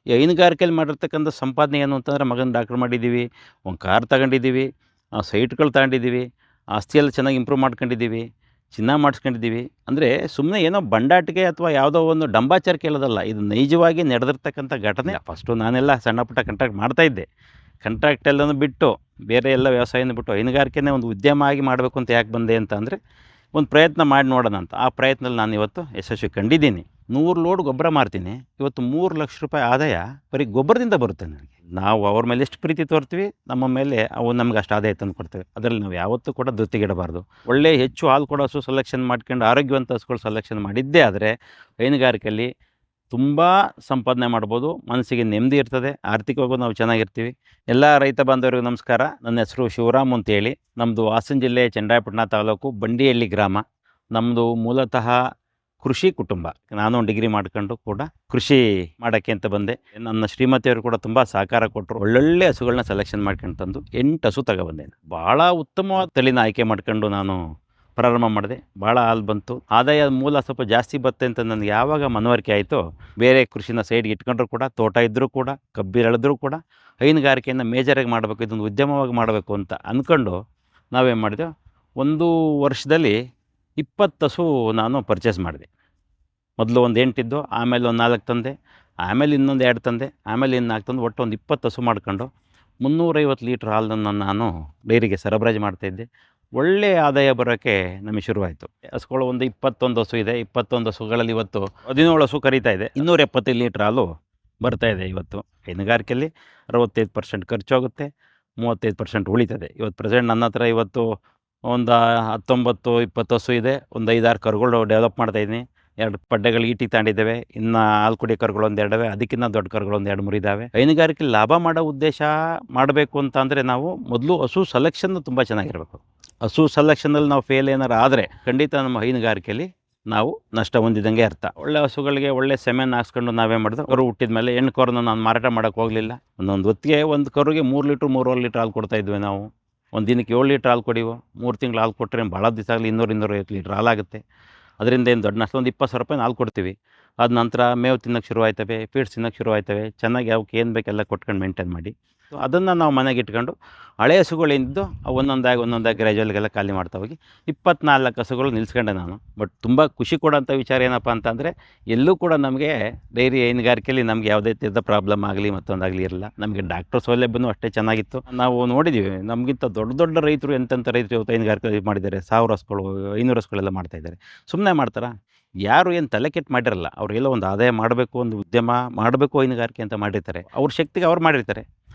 ಈ ಹೈನುಗಾರಿಕೆಯಲ್ಲಿ ಮಾಡಿರ್ತಕ್ಕಂಥ ಸಂಪಾದನೆ ಏನು ಅಂತಂದರೆ ಮಗನ ಡಾಕ್ಟ್ರ್ ಮಾಡಿದ್ದೀವಿ, ಒಂದು ಕಾರ್ ತಗೊಂಡಿದ್ದೀವಿ, ಸೈಟ್ಗಳು ತಗೊಂಡಿದ್ದೀವಿ, ಆಸ್ತಿಯೆಲ್ಲ ಚೆನ್ನಾಗಿ ಇಂಪ್ರೂವ್ ಮಾಡ್ಕೊಂಡಿದ್ದೀವಿ, ಚಿನ್ನ ಮಾಡಿಸ್ಕೊಂಡಿದ್ದೀವಿ. ಅಂದರೆ ಸುಮ್ಮನೆ ಏನೋ ಬಂಡಾಟಿಕೆ ಅಥವಾ ಯಾವುದೋ ಒಂದು ಡಂಬಾಚಾರಕ್ಕೆ ಹೇಳೋದಲ್ಲ. ಇದು ನೈಜವಾಗಿ ನಡೆದಿರ್ತಕ್ಕಂಥ ಘಟನೆ. ಫಸ್ಟು ನಾನೆಲ್ಲ ಸಣ್ಣ ಪುಟ್ಟ ಕಾಂಟ್ರಾಕ್ಟ್ ಮಾಡ್ತಾಯಿದ್ದೆ. ಕಾಂಟ್ರಾಕ್ಟ್ ಎಲ್ಲನೂ ಬಿಟ್ಟು ಬೇರೆ ಎಲ್ಲ ವ್ಯವಸಾಯನ ಬಿಟ್ಟು ಹೈನುಗಾರಿಕೆನೇ ಒಂದು ಉದ್ಯಮ ಆಗಿ ಮಾಡಬೇಕು ಅಂತ ಯಾಕೆ ಬಂದೆ ಅಂತ ಅಂದರೆ ಒಂದು ಪ್ರಯತ್ನ ಮಾಡಿ ನೋಡೋಣ ಅಂತ. ಆ ಪ್ರಯತ್ನದಲ್ಲಿ ನಾನು ಇವತ್ತು ಯಶಸ್ವಿ ಕಂಡಿದ್ದೀನಿ. 100 ಲೋಡ್ ಗೊಬ್ಬರ ಮಾರ್ತೀನಿ. ಇವತ್ತು 3 ಲಕ್ಷ ರೂಪಾಯಿ ಆದಾಯ ಬರೀ ಗೊಬ್ಬರದಿಂದ ಬರುತ್ತೆ ನನಗೆ. ನಾವು ಅವ್ರ ಮೇಲೆ ಎಷ್ಟು ಪ್ರೀತಿ ತೋರ್ತೀವಿ, ನಮ್ಮ ಮೇಲೆ ಅವು ನಮ್ಗೆ ಅಷ್ಟು ಆದಾಯ ತಂದು ಕೊಡ್ತೇವೆ. ಅದರಲ್ಲಿ ನಾವು ಯಾವತ್ತೂ ಕೂಡ ಧೃತಿಗೆಡಬಾರ್ದು. ಒಳ್ಳೆ ಹೆಚ್ಚು ಹಾಲು ಕೊಡೋ ಹಸು ಸೆಲೆಕ್ಷನ್ ಮಾಡ್ಕೊಂಡು ಆರೋಗ್ಯವಂತ ಹಸುಗಳು ಸೆಲೆಕ್ಷನ್ ಮಾಡಿದ್ದೇ ಆದರೆ ಹೈನುಗಾರಿಕೆಯಲ್ಲಿ ತುಂಬ ಸಂಪಾದನೆ ಮಾಡ್ಬೋದು. ಮನಸ್ಸಿಗೆ ನೆಮ್ಮದಿ ಇರ್ತದೆ, ಆರ್ಥಿಕವಾಗೂ ನಾವು ಚೆನ್ನಾಗಿರ್ತೀವಿ. ಎಲ್ಲ ರೈತ ಬಾಂಧವರಿಗೂ ನಮಸ್ಕಾರ. ನನ್ನ ಹೆಸರು ಶಿವರಾಮ್ ಅಂತೇಳಿ. ನಮ್ಮದು ಹಾಸನ ಜಿಲ್ಲೆ ಚನ್ನರಾಯಪಟ್ಟಣ ತಾಲೂಕು ಬಂಡಿಹಳ್ಳಿ ಗ್ರಾಮ. ನಮ್ಮದು ಮೂಲತಃ ಕೃಷಿ ಕುಟುಂಬ. ನಾನು ಡಿಗ್ರಿ ಮಾಡ್ಕೊಂಡು ಕೂಡ ಕೃಷಿ ಮಾಡೋಕ್ಕೆ ಅಂತ ಬಂದೆ. ನನ್ನ ಶ್ರೀಮತಿಯವರು ಕೂಡ ತುಂಬ ಸಹಕಾರ ಕೊಟ್ಟರು. ಒಳ್ಳೊಳ್ಳೆ ಹಸುಗಳನ್ನ ಸೆಲೆಕ್ಷನ್ ಮಾಡ್ಕೊಂಡು ತಂದು 8 ಹಸು ತಗೊಬಂದೆ. ಭಾಳ ಉತ್ತಮವಾದ ತಳಿನ ಆಯ್ಕೆ ಮಾಡ್ಕೊಂಡು ನಾನು ಪ್ರಾರಂಭ ಮಾಡಿದೆ. ಭಾಳ ಹಾಲು ಬಂತು. ಆದಾಯ ಮೂಲ ಸ್ವಲ್ಪ ಜಾಸ್ತಿ ಬರುತ್ತೆ ಅಂತ ನನಗೆ ಯಾವಾಗ ಮನವರಿಕೆ ಆಯಿತೋ, ಬೇರೆ ಕೃಷಿನ ಸೈಡ್ಗೆ ಇಟ್ಕೊಂಡ್ರು ಕೂಡ, ತೋಟ ಇದ್ದರೂ ಕೂಡ, ಕಬ್ಬಿರೆಳೆದ್ರೂ ಕೂಡ ಹೈನುಗಾರಿಕೆಯನ್ನು ಮೇಜರಾಗಿ ಮಾಡಬೇಕು, ಇದೊಂದು ಉದ್ಯಮವಾಗಿ ಮಾಡಬೇಕು ಅಂತ ಅಂದ್ಕೊಂಡು ನಾವೇನು ಮಾಡಿದೆವು, 1 ವರ್ಷದಲ್ಲಿ 20 ಹಸು ನಾನು ಪರ್ಚೇಸ್ ಮಾಡಿದೆ. ಮೊದಲು ಒಂದು 8 ಇದ್ದು, ಆಮೇಲೆ ಒಂದು 4 ತಂದೆ, ಆಮೇಲೆ ಇನ್ನೊಂದು 2 ತಂದೆ, ಆಮೇಲೆ ಇನ್ನು 4 ತಂದು ಒಟ್ಟು ಒಂದು 20 ಹಸು ಮಾಡ್ಕೊಂಡು 350 ಲೀಟ್ರ್ ಹಾಲನ್ನು ನಾನು ಡೈರಿಗೆ ಸರಬರಾಜು ಮಾಡ್ತಾಯಿದ್ದೆ. ಒಳ್ಳೆಯ ಆದಾಯ ಬರೋಕ್ಕೆ ನಮಗೆ ಶುರುವಾಯಿತು. ಹಸುಗಳು ಒಂದು 21 ಹಸು ಇದೆ. 21 ಹಸುಗಳಲ್ಲಿ ಇವತ್ತು 17 ಹಸು ಕರೀತಾ ಇದೆ. 275 ಲೀಟ್ರ್ ಹಾಲು ಬರ್ತಾಯಿದೆ. ಇವತ್ತು ಹೈನುಗಾರಿಕೆಯಲ್ಲಿ 65% ಖರ್ಚು ಹೋಗುತ್ತೆ, 35% ಉಳಿತದೆ. ಇವತ್ತು ಪ್ರೆಸೆಂಟ್ ನನ್ನ ಹತ್ರ ಇವತ್ತು ಒಂದು 19-20 ಹಸು ಇದೆ. ಒಂದು 5-6 ಕರುಗಳು ಡೆವಲಪ್ ಮಾಡ್ತಾಯಿದ್ದೀನಿ. 2 ಪಡ್ಡೆಗಳು ಈಟಿಗೆ ತಗೊಂಡಿದ್ದೇವೆ. ಇನ್ನು ಹಾಲು ಕುಡಿಯೋ ಕರುಗಳು ಒಂದು 2 ಇವೆ. ಅದಕ್ಕಿಂತ ದೊಡ್ಡ ಕರುಗಳು ಒಂದು 2-3 ಇದ್ದಾವೆ. ಹೈನುಗಾರಿಕೆಯಲ್ಲಿ ಲಾಭ ಮಾಡೋ ಉದ್ದೇಶ ಮಾಡಬೇಕು ಅಂತ ಅಂದರೆ ನಾವು ಮೊದಲು ಹಸು ಸೆಲೆಕ್ಷನ್ ತುಂಬ ಚೆನ್ನಾಗಿರಬೇಕು. ಹಸು ಸೆಲೆಕ್ಷನಲ್ಲಿ ನಾವು ಫೇಲ್ ಏನಾರು ಆದರೆ ಖಂಡಿತ ನಮ್ಮ ಹೈನುಗಾರಿಕೆಯಲ್ಲಿ ನಾವು ನಷ್ಟ ಹೊಂದಿದಂಗೆ ಅರ್ಥ. ಒಳ್ಳೆ ಹಸುಗಳಿಗೆ ಒಳ್ಳೆ ಸೆಮೆನ್ ಹಾಕ್ಸ್ಕೊಂಡು ನಾವೇ ಮಾಡಿದ್ರು. ಕರು ಹುಟ್ಟಿದ ಮೇಲೆ ಹೆಣ್ಣು ಕರುನ ನಾನು ಮಾರಾಟ ಮಾಡೋಕ್ಕೆ ಹೋಗಲಿಲ್ಲ. ಒಂದೊಂದು ಹೊತ್ತಿಗೆ ಒಂದು ಕರುಗೆ 3 ಲೀಟ್ರ್ 3.5 ಲೀಟ್ರ್ ಹಾಲು ಕೊಡ್ತಾಯಿದ್ವಿ ನಾವು. ಒಂದು ದಿನಕ್ಕೆ 7 ಲೀಟ್ರ್ ಹಾಲು ಕೊಡಿವು. 3 ತಿಂಗಳು ಹಾಲು ಕೊಟ್ಟರೆ ಭಾಳ ದಿವಸ ಆಗಲಿ 200-250 ಲೀಟ್ರ್ ಹಾಲಾಗುತ್ತೆ. ಅದರಿಂದ ಏನು ದೊಡ್ಡ ನಷ್ಟ. ಒಂದು 20,000 ರೂಪಾಯಿ ಹಾಲು ಕೊಡ್ತೀವಿ. ಅದ ನಂತರ ಮೇವು ತಿನ್ನೋಕ್ಕೆ ಶುರು ಆಯ್ತವೆ, ಫೀಡ್ಸ್ ತಿನ್ನೋಕ್ಕೆ ಶುರು ಆಯ್ತವೆ. ಚೆನ್ನಾಗಿ ಅವಕ್ಕೆ ಏನು ಬೇಕೆಲ್ಲ ಕೊಟ್ಕೊಂಡು ಮೇಂಟೈನ್ ಮಾಡಿ ಅದನ್ನು ನಾವು ಮನೆಗೆ ಇಟ್ಕೊಂಡು ಹಳೆ ಹಸುಗಳೇನಿದ್ದು ಒಂದೊಂದಾಗಿ ಗ್ರ್ಯಾಜುವಲ್ಗೆಲ್ಲ ಖಾಲಿ ಮಾಡ್ತಾ ಹೋಗಿ 24 ಹಸುಗಳು ನಿಲ್ಲಿಸ್ಕೊಂಡೆ ನಾನು. ಬಟ್ ತುಂಬ ಖುಷಿ ಕೊಡೋಂಥ ವಿಚಾರ ಏನಪ್ಪ ಅಂತಂದರೆ, ಎಲ್ಲೂ ಕೂಡ ನಮಗೆ ಡೈರಿ ಹೈನುಗಾರಿಕೆಯಲ್ಲಿ ನಮಗೆ ಯಾವುದೇ ಥರದ ಪ್ರಾಬ್ಲಮ್ ಆಗಲಿ ಮತ್ತೊಂದಾಗಲಿ ಇರಲ್ಲ. ನಮಗೆ ಡಾಕ್ಟರ್ ಸೌಲಭ್ಯನೂ ಅಷ್ಟೇ ಚೆನ್ನಾಗಿತ್ತು. ನಾವು ನೋಡಿದ್ದೀವಿ ನಮಗಿಂತ ದೊಡ್ಡ ರೈತರು ಎಂತೆಂಥ ರೈತರು ಇವತ್ತು ಹೈನುಗಾರಿಕೆ ಮಾಡಿದ್ದಾರೆ. 1000 ಹಸುಗಳು 500 ಹಸುಗಳೆಲ್ಲ ಮಾಡ್ತಾಯಿದ್ದಾರೆ. ಸುಮ್ಮನೆ ಮಾಡ್ತಾರಾ? ಯಾರು ಏನು ತಲೆ ಕೆಟ್ಟು ಮಾಡಿರಲ್ಲ. ಅವರೆಲ್ಲ ಒಂದು ಆದಾಯ ಮಾಡಬೇಕು, ಒಂದು ಉದ್ಯಮ ಮಾಡಬೇಕು ಹೈನುಗಾರಿಕೆ ಅಂತ ಮಾಡಿರ್ತಾರೆ. ಅವ್ರ ಶಕ್ತಿಗೆ ಅವ್ರು ಮಾಡಿರ್ತಾರೆ.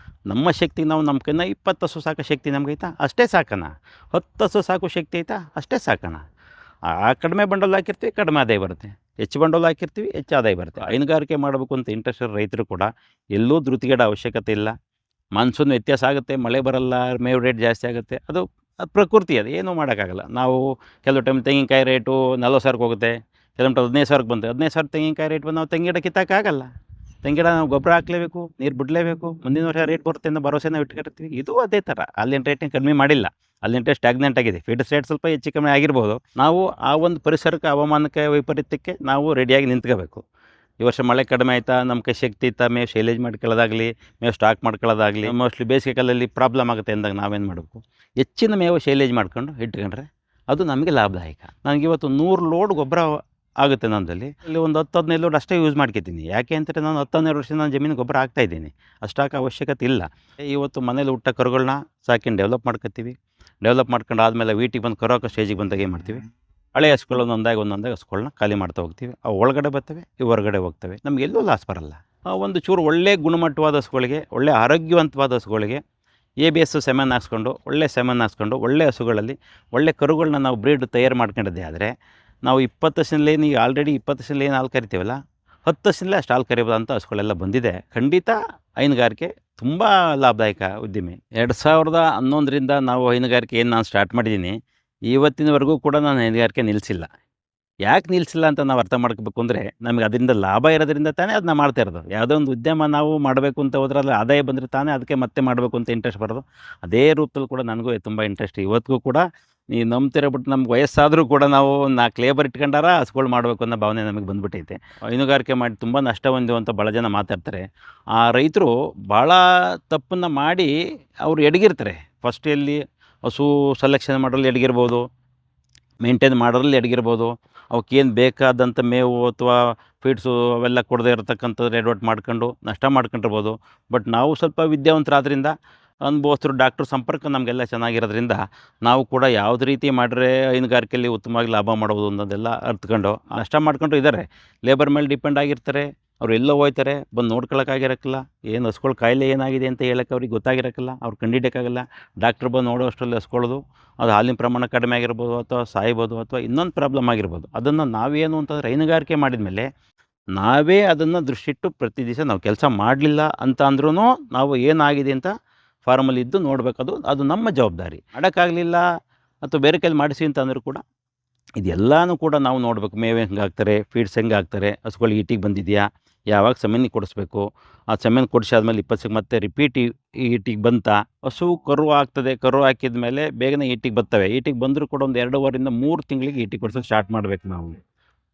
ನಮ್ಮ ಶಕ್ತಿಗೆ ನಾವು ನಮ್ಮ ಕೈನ 20 ಹಸು ಸಾಕೋ ಶಕ್ತಿ ನಮಗೈತಾ ಅಷ್ಟೇ ಸಾಕೋಣ. 10 ಹಸು ಸಾಕೋ ಶಕ್ತಿ ಐತಾ ಅಷ್ಟೇ ಸಾಕೋಣ. ಕಡಿಮೆ ಬಂಡವಾಳ ಹಾಕಿರ್ತೀವಿ, ಕಡಿಮೆ ಆದಾಯ ಬರುತ್ತೆ. ಹೆಚ್ಚು ಬಂಡವಾಳ ಹಾಕಿರ್ತೀವಿ, ಹೆಚ್ಚು ಆದಾಯ ಬರುತ್ತೆ. ಹೈನುಗಾರಿಕೆ ಮಾಡಬೇಕು ಅಂತ ಇಂಟ್ರೆಸ್ಟ್ ಇರೋ ರೈತರು ಕೂಡ ಎಲ್ಲೂ ಧೃತಿಗೆಡ ಅವಶ್ಯಕತೆ ಇಲ್ಲ. ಮಾನ್ಸೂನ್ ವ್ಯತ್ಯಾಸ ಆಗುತ್ತೆ, ಮಳೆ ಬರಲ್ಲ, ಮೇವು ರೇಟ್ ಜಾಸ್ತಿ ಆಗುತ್ತೆ. ಅದು ಪ್ರಕೃತಿ, ಅದು ಏನೂ ಮಾಡೋಕ್ಕಾಗಲ್ಲ. ನಾವು ಕೆಲವು ಟೈಮ್ ತೆಂಗಿನಕಾಯಿ ರೇಟು 40,000ಕ್ಕೆ ಹೋಗುತ್ತೆ, ಕೆಲವು ಟೈಮ್ 15,000ಕ್ಕೆ ಬಂತು. 15,000 ತೆಂಗಿನಕಾಯಿ ರೇಟ್ ಬಂದು ನಾವು ತೆಂಗಿನ ಗಿಡ ಕಿತ್ತೋಕ್ಕಾಗಲ್ಲ. ತೆಂಗಿನ ಗಿಡ ನಾವು ಗೊಬ್ಬರ ಹಾಕಲೇಬೇಕು, ನೀರು ಬಿಡಲೇಬೇಕು. ಮುಂದಿನ ವರ್ಷ ರೇಟ್ ಬರುತ್ತೆ ಅನ್ನೋ ಭರವಸೆ ನಾವು ಇಟ್ಕೊಂಡಿರ್ತೀವಿ. ಇದು ಅದೇ ಥರ. ಅಲ್ಲಿನ ರೇಟ್ನ ಕಡಿಮೆ ಮಾಡಿಲ್ಲ, ಅಲ್ಲಿನ ರೇಟ್ ಸ್ಟಾಗ್ನೆಂಟ್ ಆಗಿದೆ. ಫೀಡ್ಸ್ ರೇಟ್ ಸ್ವಲ್ಪ ಹೆಚ್ಚು ಕಮ್ಮಿ ಆಗಿರ್ಬೋದು. ನಾವು ಆ ಒಂದು ಪರಿಸರಕ್ಕೆ, ಹವಾಮಾನಕ್ಕೆ, ವೈಪರೀತ್ಯಕ್ಕೆ ನಾವು ರೆಡಿಯಾಗಿ ನಿಂತ್ಕೋಬೇಕು. ಈ ವರ್ಷ ಮಳೆ ಕಡಿಮೆ ಆಯಿತಾ, ನಮ್ಮ ಕೈ ಶಕ್ತಿ ಇತ್ತಾ, ಮೇವು ಶೈಲೇಜ್ ಮಾಡ್ಕೊಳ್ಳೋದಾಗಲಿ, ಮೇವು ಸ್ಟಾಕ್ ಮಾಡ್ಕೊಳ್ಳೋದಾಗಲಿ, ಮೋಸ್ಟ್ಲಿ ಬೇಸಿಗೆ ಕಾಲದಲ್ಲಿ ಪ್ರಾಬ್ಲಮ್ ಆಗುತ್ತೆ ಅಂದಾಗ ನಾವೇನು ಮಾಡಬೇಕು, ಹೆಚ್ಚಿನ ಮೇವು ಶೈಲೇಜ್ ಮಾಡ್ಕೊಂಡು ಇಟ್ಕೊಂಡ್ರೆ ಅದು ನಮಗೆ ಲಾಭದಾಯಕ. ನನಗಿವತ್ತು 100 ಲೋಡ್ ಗೊಬ್ಬರ ಆಗುತ್ತೆ ನನ್ನಲ್ಲಿ. ಇಲ್ಲಿ ಒಂದು 10-15 ಲೋಡ್ ಅಷ್ಟೇ ಯೂಸ್ ಮಾಡ್ಕೊತೀನಿ. ಯಾಕೆ ಅಂತಂದರೆ ನಾನು 10-12 ವರ್ಷದಿಂದ ನಾನು ಜಮೀನು ಗೊಬ್ಬರ ಹಾಕ್ತಾಯಿದ್ದೀನಿ. ಅಷ್ಟಾಕ ಅವಶ್ಯಕತೆ ಇಲ್ಲ. ಇವತ್ತು ಮನೇಲಿ ಹುಟ್ಟ ಕರುಗಳನ್ನ ಸಾಕಿನ ಡೆವಲಪ್ ಮಾಡ್ಕೊತೀವಿ. ಡೆವಲಪ್ ಮಾಡ್ಕೊಂಡು ಆದಮೇಲೆ ವೀಟಿಗೆ ಬಂದು ಕರು ಹಾಕೋ ಸ್ಟೇಜಿಗೆ ಬಂದಾಗ ಏನು ಮಾಡ್ತೀವಿ, ಹಳೆ ಹಸುಗಳು ಒಂದೊಂದಾಗಿ ಹಸುಗಳನ್ನ ಖಾಲಿ ಮಾಡ್ತಾ ಹೋಗ್ತೀವಿ. ಅವು ಒಳಗಡೆ ಬರ್ತವೆ, ಇವು ಹೊರಗಡೆ ಹೋಗ್ತವೆ. ನಮಗೆಲ್ಲೂ ಲಾಸ್ ಬರಲ್ಲ. ಒಂದು ಚೂರು ಒಳ್ಳೆ ಗುಣಮಟ್ಟವಾದ ಹಸುಗಳಿಗೆ, ಒಳ್ಳೆ ಆರೋಗ್ಯವಂತವಾದ ಹಸುಗಳಿಗೆ ABS ಸೆಮೆನ್ ಹಾಕ್ಸ್ಕೊಂಡು, ಒಳ್ಳೆ ಸೆಮೆನ್ ಹಾಕ್ಸ್ಕೊಂಡು, ಒಳ್ಳೆ ಹಸುಗಳಲ್ಲಿ ಒಳ್ಳೆ ಕರುಗಳನ್ನ ನಾವು ಬ್ರೀಡ್ ತಯಾರು ಮಾಡ್ಕೊಂಡಿದ್ದೆ ಆದರೆ ನಾವು 20 ಹಸಿನಲ್ಲಿ ಈಗ ಆಲ್ರೆಡಿ 20 ಹಸಿನಲ್ಲಿ ಏನು ಹಾಲು ಕರಿತೀವಲ್ಲ, 10 ಹಸಿನಲ್ಲೇ ಅಷ್ಟು ಹಾಲು ಕರಿಬೋದು ಅಂತ ಹಸುಗಳೆಲ್ಲ ಬಂದಿದೆ. ಖಂಡಿತ ಹೈನುಗಾರಿಕೆ ತುಂಬ ಲಾಭದಾಯಕ ಉದ್ದಿಮೆ. 2011ರಿಂದ ನಾವು ಹೈನುಗಾರಿಕೆ ಏನು ನಾನು ಸ್ಟಾರ್ಟ್ ಮಾಡಿದ್ದೀನಿ, ಇವತ್ತಿನವರೆಗೂ ಕೂಡ ನಾನು ಹೈನುಗಾರಿಕೆ ನಿಲ್ಲಿಸಿಲ್ಲ. ಯಾಕೆ ನಿಲ್ಲಿಸಿಲ್ಲ ಅಂತ ನಾವು ಅರ್ಥ ಮಾಡ್ಕೋಬೇಕು ಅಂದರೆ, ನಮಗೆ ಅದರಿಂದ ಲಾಭ ಇರೋದ್ರಿಂದ ತಾನೇ ಅದನ್ನ ಮಾಡ್ತಾ ಇರೋದು. ಯಾವುದೋ ಒಂದು ಉದ್ಯಮ ನಾವು ಮಾಡಬೇಕು ಅಂತ ಹೋದ್ರೆ ಅಲ್ಲಿ ಆದಾಯ ಬಂದರೆ ತಾನೇ ಅದಕ್ಕೆ ಮತ್ತೆ ಮಾಡಬೇಕು ಅಂತ ಇಂಟ್ರೆಸ್ಟ್ ಬರೋದು. ಅದೇ ರೂಪದಲ್ಲಿ ಕೂಡ ನನಗೂ ತುಂಬ ಇಂಟ್ರೆಸ್ಟ್. ಇವತ್ತಿಗೂ ಕೂಡ ನೀವು ನಂಬ್ತೀರ ಬಿಟ್ಟು ನಮ್ಗೆ ವಯಸ್ಸಾದರೂ ಕೂಡ ನಾವು 4 ಲೇಬರ್ ಇಟ್ಕೊಂಡಾರ ಹಸುಗಳು ಮಾಡಬೇಕು ಅನ್ನೋ ಭಾವನೆ ನಮಗೆ ಬಂದುಬಿಟ್ಟೈತೆ. ಹೈನುಗಾರಿಕೆ ಮಾಡಿ ತುಂಬ ನಷ್ಟ ಹೊಂದಿವಂತ ಭಾಳ ಜನ ಮಾತಾಡ್ತಾರೆ. ಆ ರೈತರು ಭಾಳ ತಪ್ಪನ್ನು ಮಾಡಿ ಅವರು ಎಡಗಿರ್ತಾರೆ. ಫಸ್ಟ್ ಎಲ್ಲಿ ಹಸು ಸೆಲೆಕ್ಷನ್ ಮಾಡೋದ್ರಲ್ಲಿ ಎಡಗಿರ್ಬೋದು, ಮೇಂಟೈನ್ ಮಾಡೋದ್ರಲ್ಲಿ ಎಡಗಿರ್ಬೋದು, ಅವಕ್ಕೇನು ಬೇಕಾದಂಥ ಮೇವು ಅಥವಾ ಫೀಡ್ಸು ಅವೆಲ್ಲ ಕೊಡದೇ ಇರತಕ್ಕಂಥದ್ದು ಎಡವಟ್ಟು ಮಾಡ್ಕೊಂಡು ನಷ್ಟ ಮಾಡ್ಕೊಂಡಿರ್ಬೋದು. ಬಟ್ ನಾವು ಸ್ವಲ್ಪ ವಿದ್ಯಾವಂತರಾದ್ರಿಂದ, ಅನುಭವಸ್ಥರು, ಡಾಕ್ಟ್ರ್ ಸಂಪರ್ಕ ನಮಗೆಲ್ಲ ಚೆನ್ನಾಗಿರೋದ್ರಿಂದ ನಾವು ಕೂಡ ಯಾವ್ದು ರೀತಿ ಮಾಡಿದ್ರೆ ಹೈನುಗಾರಿಕೆಯಲ್ಲಿ ಉತ್ತಮವಾಗಿ ಲಾಭ ಮಾಡ್ಬೋದು ಅನ್ನೋದೆಲ್ಲ ಅರ್ತ್ಕೊಂಡು ನಷ್ಟ ಮಾಡ್ಕೊಂಡು ಇದ್ದಾರೆ. ಲೇಬರ್ ಮೇಲೆ ಡಿಪೆಂಡ್ ಆಗಿರ್ತಾರೆ. ಅವ್ರು ಎಲ್ಲೋ ಹೋಗ್ತಾರೆ, ಬಂದು ನೋಡ್ಕೊಳಕ್ಕಾಗಿರಕ್ಕಿಲ್ಲ. ಏನು ಹಸುಗಳ ಕಾಯಿಲೆ ಏನಾಗಿದೆ ಅಂತ ಹೇಳಕ್ಕೆ ಅವ್ರಿಗೆ ಗೊತ್ತಾಗಿರಕ್ಕಿಲ್ಲ. ಅವ್ರು ಕಂಡಿಡಿಯೋಕ್ಕಾಗಲ್ಲ. ಡಾಕ್ಟ್ರ್ ಬಂದು ನೋಡೋಷ್ಟರಲ್ಲಿ ಹಸುಗಳದು ಅದು ಹಾಲಿನ ಪ್ರಮಾಣ ಕಡಿಮೆ ಆಗಿರ್ಬೋದು, ಅಥವಾ ಸಾಯ್ಬೋದು, ಅಥವಾ ಇನ್ನೊಂದು ಪ್ರಾಬ್ಲಮ್ ಆಗಿರ್ಬೋದು. ಅದನ್ನು ನಾವೇನು ಅಂತಂದರೆ ಹೈನುಗಾರಿಕೆ ಮಾಡಿದ್ಮೇಲೆ ನಾವೇ ಅದನ್ನು ದೃಷ್ಟಿಟ್ಟು ಪ್ರತಿ ದಿವಸ ನಾವು ಕೆಲಸ ಮಾಡಲಿಲ್ಲ ಅಂತ ಅಂದ್ರೂ ನಾವು ಏನಾಗಿದೆ ಅಂತ ಫಾರ್ಮಲ್ಲಿ ಇದ್ದು ನೋಡಬೇಕದು. ಅದು ನಮ್ಮ ಜವಾಬ್ದಾರಿ. ಮಾಡೋಕ್ಕಾಗಲಿಲ್ಲ ಅಥವಾ ಬೇರೆ ಕೈಲಿ ಮಾಡಿಸಿ ಅಂತ ಅಂದರೂ ಕೂಡ ಇದೆಲ್ಲನೂ ಕೂಡ ನಾವು ನೋಡಬೇಕು. ಮೇವು ಹೆಂಗೆ ಹಾಕ್ತಾರೆ, ಫೀಡ್ಸ್ ಹೆಂಗೆ ಹಾಕ್ತಾರೆ, ಹಸುಗಳು ಈಟಿಗೆ ಬಂದಿದೆಯಾ, ಯಾವಾಗ ಸೆಮೆನ್ನಿಗೆ ಕೊಡಿಸ್ಬೇಕು, ಆ ಸೆಮೆನ್ ಕೊಡಿಸಾದ್ಮೇಲೆ 20 ಸೆಕ್ ಮತ್ತೆ ರಿಪೀಟ್ ಈಟಿಗೆ ಬಂತಾ, ಹಸು ಕರು ಹಾಕ್ತದೆ. ಕರು ಹಾಕಿದ ಮೇಲೆ ಬೇಗನೆ ಈಟಿಗೆ ಬರ್ತವೆ. ಈಟಿಗೆ ಬಂದರೂ ಕೂಡ ಒಂದು 2 3 ತಿಂಗಳಿಗೆ ಈಟಿಗೆ ಕೊಡ್ಸೋಕೆ ಸ್ಟಾರ್ಟ್ ಮಾಡಬೇಕು ನಾವು.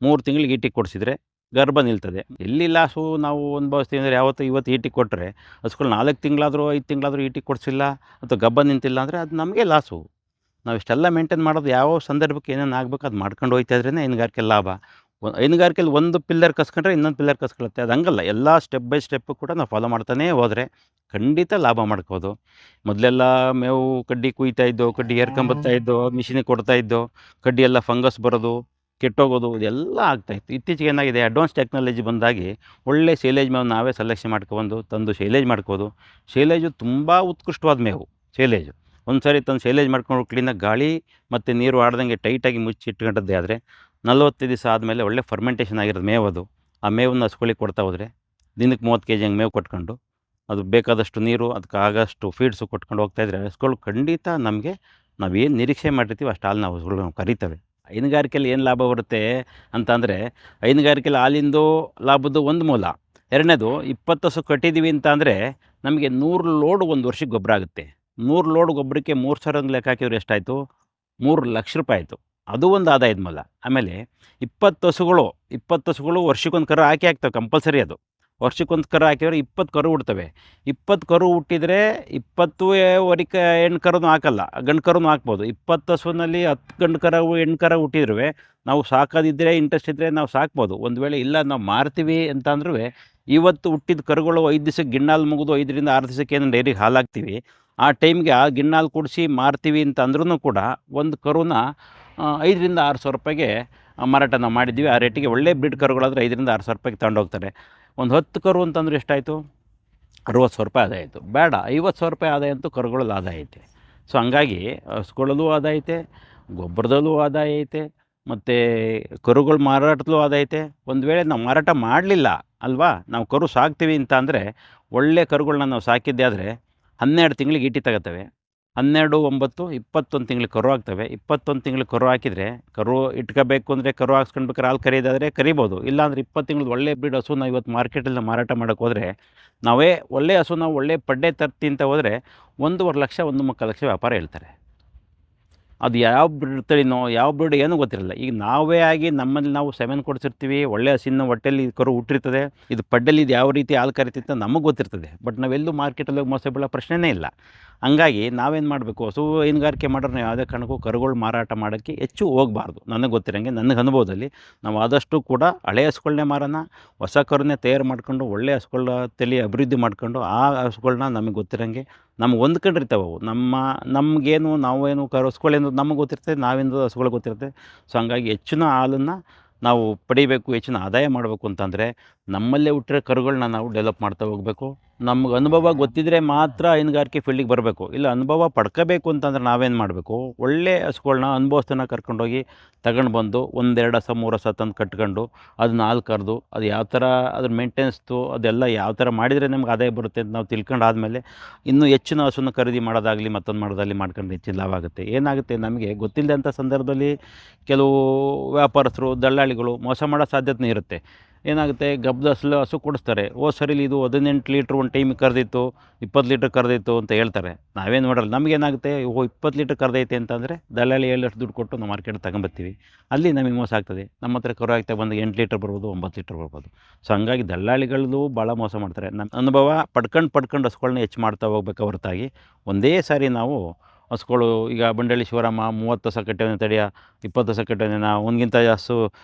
3 ತಿಂಗಳಿಗೆ ಈಟಿಗೆ ಕೊಡಿಸಿದ್ರೆ ಗರ್ಭ ನಿಲ್ತದೆ. ಎಲ್ಲಿ ಲಾಸು ನಾವು ಅನುಭವಿಸ್ತೀವಿ ಅಂದರೆ, ಇವತ್ತು ಈಟಿಗೆ ಕೊಟ್ಟರೆ ಹಸುಗಳು 4 ತಿಂಗಳಾದರೂ 5 ತಿಂಗಳಾದರೂ ಈಟಿಗೆ ಕೊಡಿಸಿಲ್ಲ ಅಥವಾ ಗಬ್ಬ ನಿಂತಿಲ್ಲ ಅಂದರೆ ಅದು ನಮಗೆ ಲಾಸು. ನಾವು ಇಷ್ಟೆಲ್ಲ ಮೇಂಟೈನ್ ಮಾಡೋದು ಯಾವ ಸಂದರ್ಭಕ್ಕೆ ಏನೇನು ಆಗಬೇಕು ಅದು ಮಾಡ್ಕೊಂಡು ಹೋಗ್ತಾ ಇದ್ರೇ ಹೈನುಗಾರಿಕೆ ಲಾಭ. ಹೈನುಗಾರಿಕೆಯಲ್ಲಿ ಒಂದು ಪಿಲ್ಲರ್ ಕಸ್ಕೊಂಡ್ರೆ ಇನ್ನೊಂದು ಪಿಲ್ಲರ್ ಕಸ್ಕೊಳುತ್ತೆ. ಅದು ಹಂಗಲ್ಲ. ಎಲ್ಲ ಸ್ಟೆಪ್ ಬೈ ಸ್ಟೆಪ್ಪು ಕೂಡ ನಾವು ಫಾಲೋ ಮಾಡ್ತಾನೇ ಹೋದರೆ ಖಂಡಿತ ಲಾಭ ಮಾಡ್ಬೋದು. ಮೊದಲೆಲ್ಲ ಮೇವು ಕಡ್ಡಿ ಕುಯ್ತಾ ಇದ್ದೋ, ಕಡ್ಡಿ ಏರ್ಕೊಂಬತ್ತಾ ಇದ್ದೋ, ಮಿಷಿನಿಗೆ ಕೊಡ್ತಾ ಇದ್ದೋ, ಕಡ್ಡಿ ಎಲ್ಲ ಫಂಗಸ್ ಬರೋದು, ಕೆಟ್ಟೋಗೋದು, ಇದೆಲ್ಲ ಆಗ್ತಾಯಿತ್ತು. ಇತ್ತೀಚೆಗೆ ಏನಾಗಿದೆ, ಅಡ್ವಾನ್ಸ್ ಟೆಕ್ನಾಲಜಿ ಬಂದಾಗಿ ಒಳ್ಳೆ ಶೈಲೇಜ್ ಮೇವು ನಾವೇ ಸೆಲೆಕ್ಷನ್ ಮಾಡ್ಕೊಬಂದು ತಂದು ಶೈಲೇಜ್ ಮಾಡ್ಕೋದು. ಶೈಲೇಜು ತುಂಬ ಉತ್ಕೃಷ್ಟವಾದ ಮೇವು. ಶೈಲೇಜು ಒಂದು ಸಾರಿ ತಂದು ಶೈಲೇಜ್ ಮಾಡ್ಕೊಂಡು ಕ್ಲೀನಾಗಿ ಗಾಳಿ ಮತ್ತು ನೀರು ಆಡ್ದಂಗೆ ಟೈಟಾಗಿ ಮುಚ್ಚಿಟ್ಕೊಂಡದ್ದೇ ಆದರೆ 45 ದಿವಸ ಆದಮೇಲೆ ಒಳ್ಳೆ ಫರ್ಮೆಂಟೇಷನ್ ಆಗಿರೋದು ಮೇವು ಅದು. ಆ ಮೇವನ್ನು ಹಸುಗಳಿಗೆ ಕೊಡ್ತಾ ಹೋದರೆ ದಿನಕ್ಕೆ 30 kg ಹಂಗೆ ಮೇವು ಕೊಟ್ಕೊಂಡು, ಅದು ಬೇಕಾದಷ್ಟು ನೀರು, ಅದಕ್ಕೆ ಆಗಷ್ಟು ಫೀಡ್ಸು ಕೊಟ್ಕೊಂಡು ಹೋಗ್ತಾಯಿದ್ರೆ ಹಸುಗಳು ಖಂಡಿತ ನಮಗೆ ನಾವೇನು ನಿರೀಕ್ಷೆ ಮಾಡಿರ್ತೀವಿ ಅಷ್ಟು ಹಾಲು ನಾವು ಹಸುಗಳು ನಾವು ಕರಿತವೆ. ಹೈನುಗಾರಿಕೆಯಲ್ಲಿ ಏನು ಲಾಭ ಬರುತ್ತೆ ಅಂತ ಅಂದರೆ, ಹೈನುಗಾರಿಕೆಯಲ್ಲಿ ಹಾಲಿಂದು ಲಾಭದ್ದು ಒಂದು ಮೂಲ. ಎರಡನೇದು, 20 ಹಸು ಕಟ್ಟಿದ್ದೀವಿ ಅಂತ ಅಂದರೆ ನಮಗೆ 100 ಲೋಡ್ ಒಂದು ವರ್ಷಕ್ಕೆ ಗೊಬ್ಬರ ಆಗುತ್ತೆ. 100 ಲೋಡ್ ಗೊಬ್ಬರಕ್ಕೆ 3,000 ಲೆಕ್ಕ ಹಾಕಿದ್ರೆ ಎಷ್ಟಾಯಿತು? 3 ಲಕ್ಷ ರೂಪಾಯಿ ಆಯಿತು. ಅದು ಒಂದು ಆದಾಯದ ಮೂಲ. ಆಮೇಲೆ 20 ಹಸುಗಳು ವರ್ಷಕ್ಕೊಂದು ಕರು ಹಾಕ್ತವೆ ಕಂಪಲ್ಸರಿ. ಅದು ವರ್ಷಕ್ಕೊಂದು ಕರು ಹಾಕಿದ್ರೆ 20 ಕರು ಹುಡ್ತವೆ. 20 ಕರು ಹುಟ್ಟಿದರೆ 20 ಹೆಣ್ಣು ಕರುನೂ ಹಾಕಲ್ಲ, ಗಂಡು ಕರುನೂ ಹಾಕ್ಬೋದು. 20 ಹಸುವಿನಲ್ಲಿ 10 ಗಂಡು ಕರು ಹೆಣ್ಣು ಕರು ಹುಟ್ಟಿದ್ರೂ ನಾವು ಸಾಕೋದಿದ್ದರೆ, ಇಂಟ್ರೆಸ್ಟ್ ಇದ್ದರೆ ನಾವು ಸಾಕ್ಬೋದು. ಒಂದು ವೇಳೆ ಇಲ್ಲ ನಾವು ಮಾರ್ತೀವಿ ಅಂತ ಅಂದ್ರೂ, ಇವತ್ತು ಹುಟ್ಟಿದ ಕರುಗಳು 5 ದಿವಸಕ್ಕೆ ಗಿಣ್ಣಾಲು ಮುಗಿದು 5 ರಿಂದ 6 ದಿವಸಕ್ಕೆ ಏನು ಡೈರಿಗೆ ಹಾಲು ಹಾಕ್ತೀವಿ, ಆ ಟೈಮ್ಗೆ ಆ ಗಿಣ್ಣಾಲು ಕುಡಿಸಿ ಮಾರ್ತೀವಿ ಅಂತ ಅಂದ್ರೂ ಕೂಡ ಒಂದು ಕರುನ 5 ರಿಂದ 6 ಸಾವಿರ ರೂಪಾಯಿಗೆ ಮಾರಾಟ ನಾವು ಮಾಡಿದ್ವಿ. ಆ ರೇಟಿಗೆ ಒಳ್ಳೆ ಬ್ರೀಡ್ ಕರುಗಳಾದರೆ 5 ರಿಂದ 6 ಸಾವಿರ ರೂಪಾಯಿಗೆ ತಗೊಂಡೋಗ್ತಾರೆ. ಒಂದು 10 ಕರು ಅಂತಂದ್ರೆ ಎಷ್ಟಾಯಿತು? 60 ಸಾವಿರ ರೂಪಾಯಿ ಆದಾಯ ಆಯಿತು. ಬೇಡ, 50 ಸಾವಿರ ರೂಪಾಯಿ ಆದಾಯ ಅಂತೂ ಕರುಗಳಲ್ಲಿ ಆದಾಯ ಐತೆ. ಸೊ ಹಂಗಾಗಿ ಹಸುಗಳಲ್ಲೂ ಆದಾಯ ಐತೆ, ಗೊಬ್ಬರದಲ್ಲೂ ಆದಾಯ ಐತೆ, ಮತ್ತು ಕರುಗಳು ಮಾರಾಟದಲ್ಲೂ ಆದಾಯ ಐತೆ. ಒಂದು ವೇಳೆ ನಾವು ಮಾರಾಟ ಮಾಡಲಿಲ್ಲ ಅಲ್ವಾ, ನಾವು ಕರು ಸಾಕ್ತೀವಿ ಅಂತ ಅಂದರೆ, ಒಳ್ಳೆ ಕರುಗಳನ್ನ ನಾವು ಸಾಕಿದ್ದೆ ಆದರೆ 12 ತಿಂಗಳಿಗೆ ಈಟಿ ತಗೋತವೆ. 12, 9, 21 ತಿಂಗಳಿಗೆ ಕರು ಆಗ್ತವೆ. 21 ತಿಂಗಳಿಗೆ ಕರು ಹಾಕಿದರೆ, ಕರು ಇಟ್ಕೋಬೇಕು ಅಂದರೆ, ಕರು ಹಾಕ್ಸ್ಕೊಳ್ಬೇಕಾದ್ರೆ ಹಾಲು ಕರಿಯೋದಾದರೆ ಕರಿಬೋದು. ಇಲ್ಲಾಂದರೆ 20 ತಿಂಗಳದ್ದು ಒಳ್ಳೆ ಬ್ರೀಡ್ ಹಸು ನಾವು ಇವತ್ತು ಮಾರ್ಕೆಟಲ್ಲಿ ಮಾರಾಟ ಮಾಡೋಕ್ಕೆ ಹೋದರೆ, ನಾವೇ ಒಳ್ಳೆ ಹಸು ನಾವು ಒಳ್ಳೆ ಪಡ್ಡೆ ತರ್ತಿ ಅಂತ ಹೋದರೆ 1.25 ಲಕ್ಷ 1.25 ಲಕ್ಷ ವ್ಯಾಪಾರ ಹೇಳ್ತಾರೆ. ಅದು ಯಾವ ಬ್ರೀಡ್ ತಳಿನೋ, ಯಾವ ಬ್ರೀಡ್ ಏನೂ ಗೊತ್ತಿರಲ್ಲ. ಈಗ ನಾವೇ ಆಗಿ ನಮ್ಮಲ್ಲಿ ನಾವು ಸೆಮೆನ್ ಕೊಡಿಸಿರ್ತೀವಿ, ಒಳ್ಳೆ ಹಸಿನ ಹೊಟ್ಟೆಯಲ್ಲಿ ಕರು ಹುಟ್ಟಿರ್ತದೆ, ಇದು ಪಡ್ಡಲ್ಲಿ ಇದು ಯಾವ ರೀತಿ ಹಾಲು ಕರಿತಿತ್ತು ಅಂತ ನಮಗೆ ಗೊತ್ತಿರ್ತದೆ. ಬಟ್ ನಾವೆಲ್ಲೂ ಮಾರ್ಕೆಟಲ್ಲಿ ಹೋಗಿ ಮೋಸ ಬೀಳೋ ಪ್ರಶ್ನೆನೇ ಇಲ್ಲ. ಹಂಗಾಗಿ ನಾವೇನು ಮಾಡಬೇಕು, ಹಸು ಹೈನುಗಾರಿಕೆ ಮಾಡೋರು ಯಾವುದೇ ಕಾರಣಕ್ಕೂ ಕರುಗಳು ಮಾರಾಟ ಮಾಡೋಕ್ಕೆ ಹೆಚ್ಚು ಹೋಗಬಾರ್ದು. ನನಗೆ ಗೊತ್ತಿರೋಂಗೆ, ನನಗೆ ಅನುಭವದಲ್ಲಿ ನಾವು ಆದಷ್ಟು ಕೂಡ ಹಳೆ ಹಸುಗಳನ್ನೇ ಮಾರೋಣ, ಹೊಸ ಕರುನೇ ತಯಾರು ಮಾಡ್ಕೊಂಡು ಒಳ್ಳೆ ಹಸುಗಳ ತಳಿ ಅಭಿವೃದ್ಧಿ ಮಾಡ್ಕೊಂಡು ಆ ಹಸುಗಳ್ನ ನಮಗೆ ಗೊತ್ತಿರೋಂಗೆ ನಮ್ಗೆ ಹೊಂದ್ಕೊಂಡಿರ್ತಾವೆ ಅವು. ನಮಗೇನು ನಾವೇನು ಹಸುಗಳೇನು ನಮಗೆ ಗೊತ್ತಿರ್ತದೆ, ನಾವೇನು ಹಸುಗಳಿಗೆ ಗೊತ್ತಿರುತ್ತೆ. ಸೊ ಹಂಗಾಗಿ ಹೆಚ್ಚಿನ ಹಾಲನ್ನು ನಾವು ಪಡಿಬೇಕು, ಹೆಚ್ಚಿನ ಆದಾಯ ಮಾಡಬೇಕು ಅಂತಂದರೆ ನಮ್ಮಲ್ಲೇ ಹುಟ್ಟಿರೋ ಕರುಗಳನ್ನ ನಾವು ಡೆವಲಪ್ ಮಾಡ್ತಾ ಹೋಗಬೇಕು. ನಮ್ಗೆ ಅನುಭವ ಗೊತ್ತಿದ್ದರೆ ಮಾತ್ರ ಹೈನುಗಾರಿಕೆ ಫೀಲ್ಡಿಗೆ ಬರಬೇಕು. ಇಲ್ಲ ಅನುಭವ ಪಡ್ಕೋಬೇಕು ಅಂತಂದ್ರೆ ನಾವೇನು ಮಾಡಬೇಕು, ಒಳ್ಳೆ ಹಸುಗಳ್ನ ಅನುಭವಸ್ಥನ ಕರ್ಕೊಂಡೋಗಿ ತಗೊಂಡು ಬಂದು 1, 2 ಹಸ 3 ಹಸ ತಂದು ಕಟ್ಕೊಂಡು ಅದನ್ನ ಹಾಲು ಕರೆದು ಅದು ಯಾವ ಥರ ಅದ್ರ ಮೇಂಟೆನೆನ್ಸ್ದು ಅದೆಲ್ಲ ಯಾವ ಥರ ಮಾಡಿದರೆ ನಮ್ಗೆ ಆದಾಯ ಬರುತ್ತೆ ಅಂತ ನಾವು ತಿಳ್ಕೊಂಡಾದಮೇಲೆ ಇನ್ನೂ ಹೆಚ್ಚಿನ ಹಸುನ ಖರೀದಿ ಮಾಡೋದಾಗಲಿ ಮತ್ತೊಂದು ಮಾಡೋದಾಗಲಿ ಮಾಡ್ಕೊಂಡು ಹೆಚ್ಚಿನ ಲಾಭ ಆಗುತ್ತೆ. ಏನಾಗುತ್ತೆ, ನಮಗೆ ಗೊತ್ತಿಲ್ಲದಂಥ ಸಂದರ್ಭದಲ್ಲಿ ಕೆಲವು ವ್ಯಾಪಾರಸ್ಥರು, ದಲ್ಲಾಳಿಗಳು ಮೋಸ ಮಾಡೋ ಸಾಧ್ಯತೆ ಇರುತ್ತೆ. ಏನಾಗುತ್ತೆ ಗಬ್ಬದ ಹಸು ಕೊಡಿಸ್ತಾರೆ. ಸರಿಲಿ ಇದು 18 ಲೀಟ್ರ್ ಒಂದು ಟೈಮಿಗೆ ಕರೆದಿತ್ತು, 20 ಲೀಟ್ರ್ ಕರೆದಿತ್ತು ಅಂತ ಹೇಳ್ತಾರೆ. ನಾವೇನು ನೋಡಲ್ಲ. ನಮಗೇನಾಗುತ್ತೆ 20 ಲೀಟ್ರ್ ಕರೆದೈತೆ ಅಂತಂದರೆ ದಲ್ಲಾಳಿ 7 ಲಕ್ಷ ದುಡ್ಡು ಕೊಟ್ಟು ನಾವು ಮಾರ್ಕೆಟ್ ತಗೊಂಬರ್ತೀವಿ. ಅಲ್ಲಿ ನಮಗೆ ಮೋಸ ಆಗ್ತದೆ. ನಮ್ಮ ಹತ್ರ ಕರು ಹಾಕ್ತಾ ಬಂದು 8 ಲೀಟ್ರ್ ಬರ್ಬೋದು, 9 ಲೀಟ್ರ್ ಬರ್ಬೋದು. ಸೊ ಹಂಗಾಗಿ ದಲ್ಲಾಳಿಗಳದ್ದು ಭಾಳ ಮೋಸ ಮಾಡ್ತಾರೆ. ನಮ್ಮ ಅನುಭವ ಪಡ್ಕೊಂಡು ಹಸುಗಳ್ನ ಹೆಚ್ಚು ಮಾಡ್ತಾ ಹೋಗ್ಬೇಕು ಹೊರತಾಗಿ ಒಂದೇ ಸಾರಿ ನಾವು ಹಸುಗಳು ಈಗ ಬಂಡಳ್ಳಿ ಶಿವರಾಮ 30 ಹಸು ಕಟ್ಟವನೆ ತಡಿಯ 20 ಹಸು ಕಟ್ಟವನೆ ಒಂದ್ಗಿಂತ ಜಾಸ್ತಿ